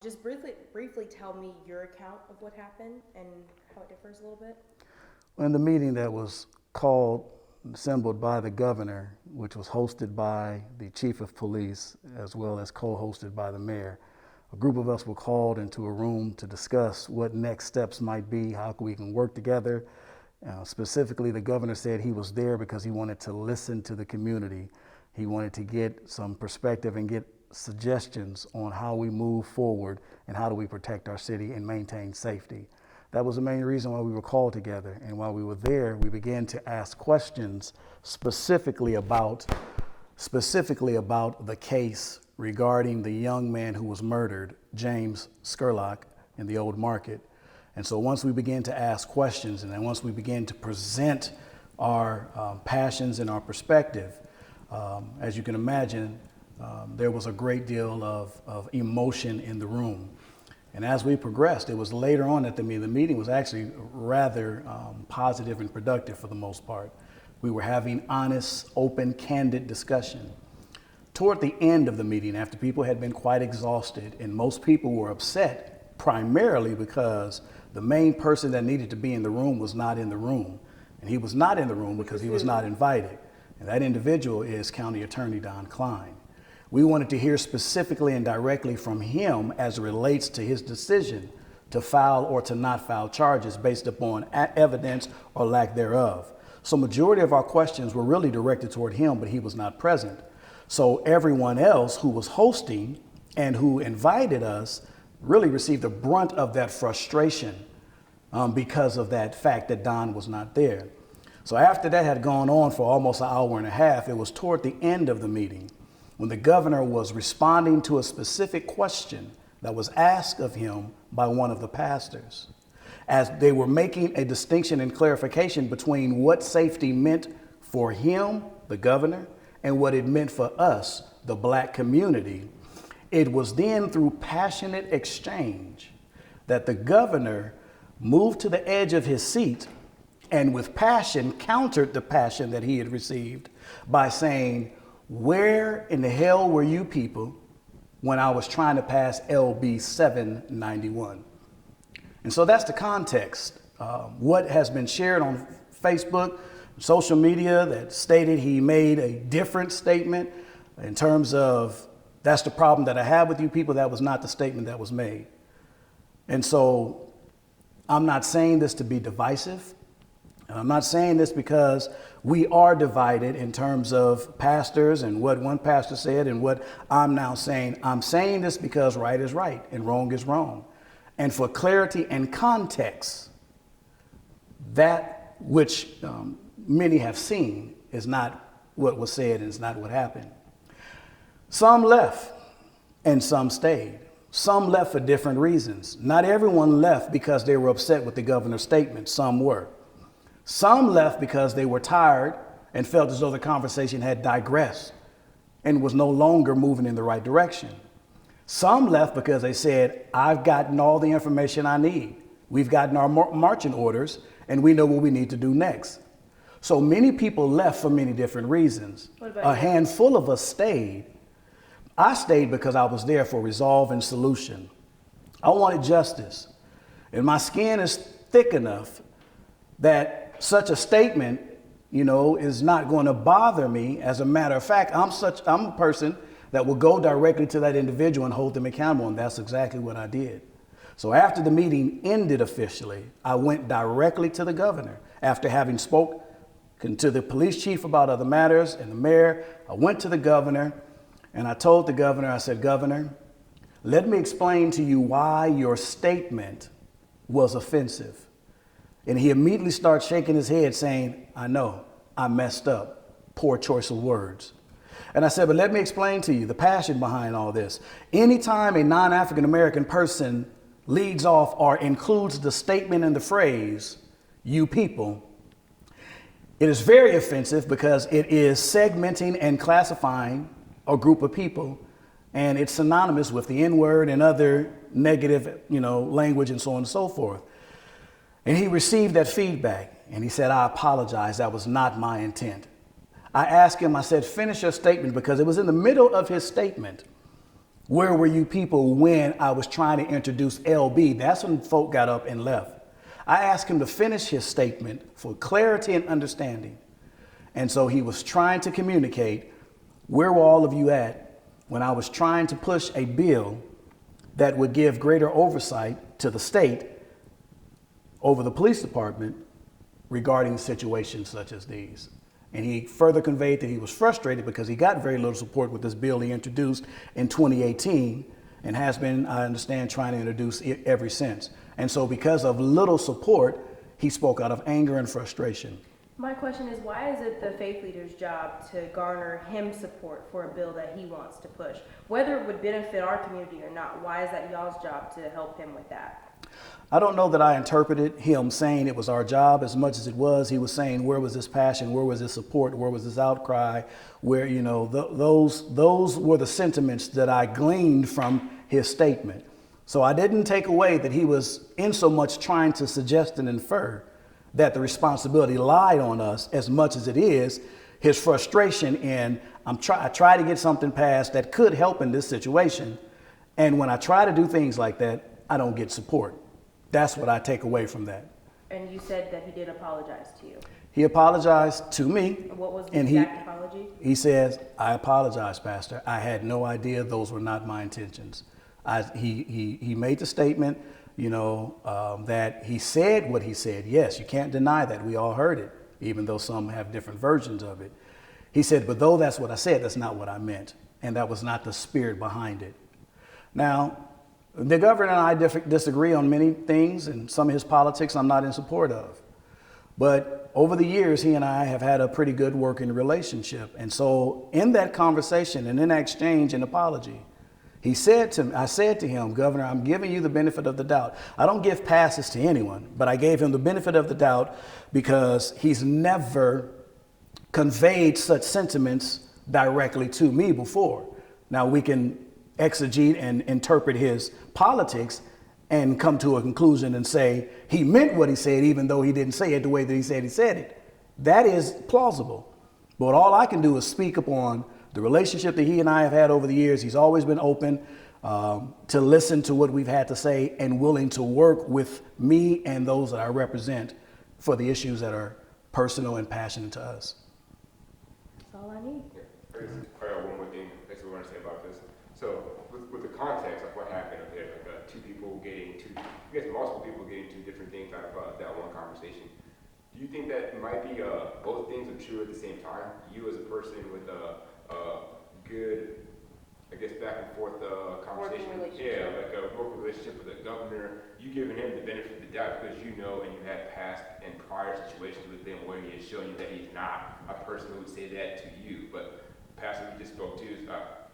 Just briefly tell me your account of what happened and how it differs a little bit. In the meeting that was called, assembled by the governor, which was hosted by the chief of police as well as co-hosted by the mayor, a group of us were called into a room to discuss what next steps might be, how we can work together. Specifically, the governor said he was there because he wanted to listen to the community. He wanted to get some perspective and get suggestions on how we move forward and how do we protect our city and maintain safety. That was the main reason why we were called together. And while we were there, we began to ask questions specifically about the case regarding the young man who was murdered, James Scurlock, in the Old Market. And so once we began to ask questions, and then once we began to present our passions and our perspective, as you can imagine, there was a great deal of emotion in the room. And as we progressed, it was later on that the meeting was actually rather positive and productive for the most part. We were having honest, open, candid discussion. Toward the end of the meeting, after people had been quite exhausted and most people were upset, primarily because the main person that needed to be in the room was not in the room. And he was not in the room because he was not invited. And that individual is County Attorney Don Klein. We wanted to hear specifically and directly from him as it relates to his decision to file or to not file charges based upon evidence or lack thereof. So majority of our questions were really directed toward him, but he was not present. So everyone else who was hosting and who invited us really received the brunt of that frustration because of that fact that Don was not there. So after that had gone on for almost an hour and a half, it was toward the end of the meeting when the governor was responding to a specific question that was asked of him by one of the pastors, as they were making a distinction and clarification between what safety meant for him, the governor, and what it meant for us, the black community. It was then through passionate exchange that the governor moved to the edge of his seat and with passion countered the passion that he had received by saying, "Where in the hell were you people when I was trying to pass LB 791?" And so that's the context. What has been shared on Facebook, social media that stated he made a different statement in terms of that's the problem that I have with you people, that was not the statement that was made. And so I'm not saying this to be divisive. I'm not saying this because we are divided in terms of pastors and what one pastor said and what I'm now saying. I'm saying this because right is right and wrong is wrong. And for clarity and context, that which many have seen is not what was said and is not what happened. Some left and some stayed. Some left for different reasons. Not everyone left because they were upset with the governor's statement. Some were. Some left because they were tired and felt as though the conversation had digressed and was no longer moving in the right direction. Some left because they said, I've gotten all the information I need. We've gotten our marching orders and we know what we need to do next. So many people left for many different reasons. A handful of us stayed. I stayed because I was there for resolve and solution. I wanted justice. And my skin is thick enough that such a statement, is not going to bother me. As a matter of fact, I'm a person that will go directly to that individual and hold them accountable. And that's exactly what I did. So after the meeting ended officially, I went directly to the governor. After having spoken to the police chief about other matters and the mayor, I went to the governor and I told the governor, I said, "Governor, let me explain to you why your statement was offensive." And he immediately started shaking his head saying, "I know, I messed up. Poor choice of words." And I said, "But let me explain to you the passion behind all this. Anytime a non-African American person leads off or includes the statement in the phrase, 'you people,' it is very offensive because it is segmenting and classifying a group of people. And it's synonymous with the N-word and other negative, language and so on and so forth." And he received that feedback and he said, "I apologize. That was not my intent." I asked him, I said, "Finish your statement," because it was in the middle of his statement Where were you people when I was trying to introduce LB? That's when folk got up and left. I asked him to finish his statement for clarity and understanding. And so he was trying to communicate, where were all of you at when I was trying to push a bill that would give greater oversight to the state over the police department regarding situations such as these. And he further conveyed that he was frustrated because he got very little support with this bill he introduced in 2018 and has been, I understand, trying to introduce it ever since. And so because of little support, he spoke out of anger and frustration. My question is, why is it the faith leader's job to garner him support for a bill that he wants to push? Whether it would benefit our community or not, why is that y'all's job to help him with that? I don't know that I interpreted him saying it was our job as much as it was. He was saying, where was this passion? Where was this support? Where was this outcry? Where, you know, those were the sentiments that I gleaned from his statement. So I didn't take away that he was in so much trying to suggest and infer that the responsibility lied on us as much as it is his frustration in, I try to get something passed that could help in this situation. And when I try to do things like that, I don't get support. That's what I take away from that. And you said that he did apologize to you. He apologized to me. What was the exact apology? He says, I apologize, Pastor. I had no idea those were not my intentions. He made the statement, you know, that he said what he said. Yes, you can't deny that. We all heard it, even though some have different versions of it. He said, but though that's what I said, that's not what I meant. And that was not the spirit behind it. Now, the governor and I disagree on many things, and some of his politics I'm not in support of. But over the years, he and I have had a pretty good working relationship. And so in that conversation and in that exchange and apology, I said to him, Governor, I'm giving you the benefit of the doubt. I don't give passes to anyone, but I gave him the benefit of the doubt because he's never conveyed such sentiments directly to me before. Now we can exegete and interpret his politics and come to a conclusion and say he meant what he said, even though he didn't say it the way that he said it. That is plausible. But all I can do is speak upon the relationship that he and I have had over the years. He's always been open to listen to what we've had to say and willing to work with me and those that I represent for the issues that are personal and passionate to us. That's all I need. One more thing that's what I want to say about this. So with the context of what happened up there, like multiple people getting two different things out of that one conversation. Do you think that it might be both things are true at the same time? You as a person with a good, I guess, back and forth conversation. Yeah, like a working relationship with the governor. You giving him the benefit of the doubt because you know and you had past and prior situations with him where he has shown you that he's not a person who would say that to you. But the pastor we just spoke to is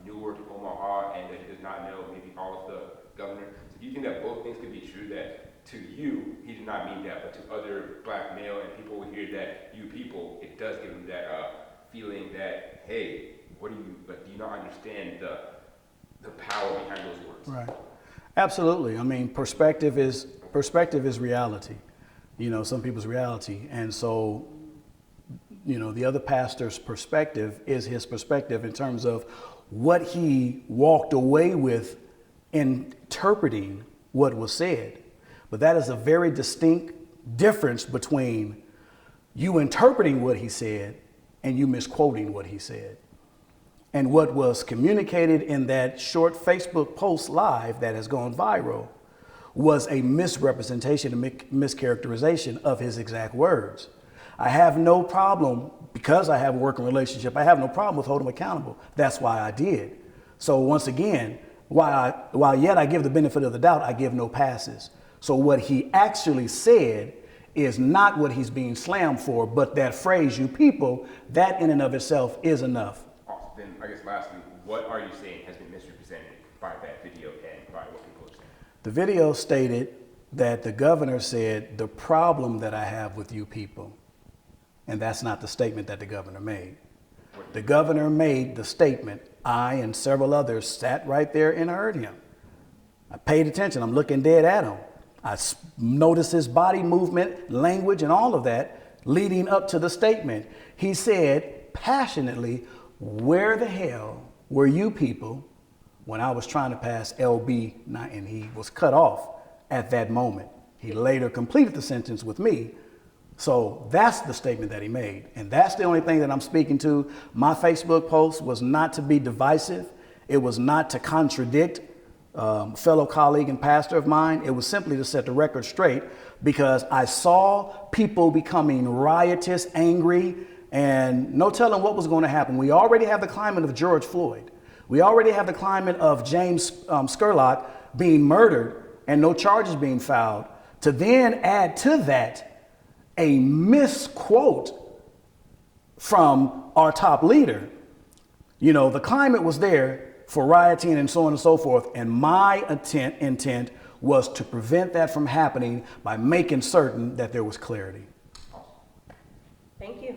newer to Omaha and that he does not know maybe all of the governor. So do you think that both things could be true, that to you, he did not mean that, but to other black male and people who hear that, you people, it does give them that feeling that, hey, what do you, but do you not understand the power behind those words? Right. Absolutely. I mean, perspective is reality. You know, some people's reality. And so, you know, the other pastor's perspective is his perspective in terms of what he walked away with interpreting what was said. But that is a very distinct difference between you interpreting what he said and you misquoting what he said. And what was communicated in that short Facebook post live that has gone viral was a misrepresentation, a mischaracterization of his exact words. I have no problem, because I have a working relationship, I have no problem with holding him accountable. That's why I did. So once again, while yet I give the benefit of the doubt, I give no passes. So what he actually said is not what he's being slammed for, but that phrase, you people, that in and of itself is enough. Then I guess lastly, what are you saying has been misrepresented by that video and by what people are saying? The video stated that the governor said, the problem that I have with you people. And that's not the statement that the governor made. The governor made the statement. I and several others sat right there and heard him. I paid attention. I'm looking dead at him. I noticed his body movement, language, and all of that leading up to the statement. He said passionately, where the hell were you people when I was trying to pass LB, and he was cut off at that moment. He later completed the sentence with me. So that's the statement that he made. And that's the only thing that I'm speaking to. My Facebook post was not to be divisive. It was not to contradict fellow colleague and pastor of mine. It was simply to set the record straight, because I saw people becoming riotous, angry, and no telling what was going to happen. We already have the climate of George Floyd. We already have the climate of James Scurlock being murdered and no charges being filed. To then add to that a misquote from our top leader, the climate was there for rioting and so on and so forth. And my intent was to prevent that from happening by making certain that there was clarity. Thank you.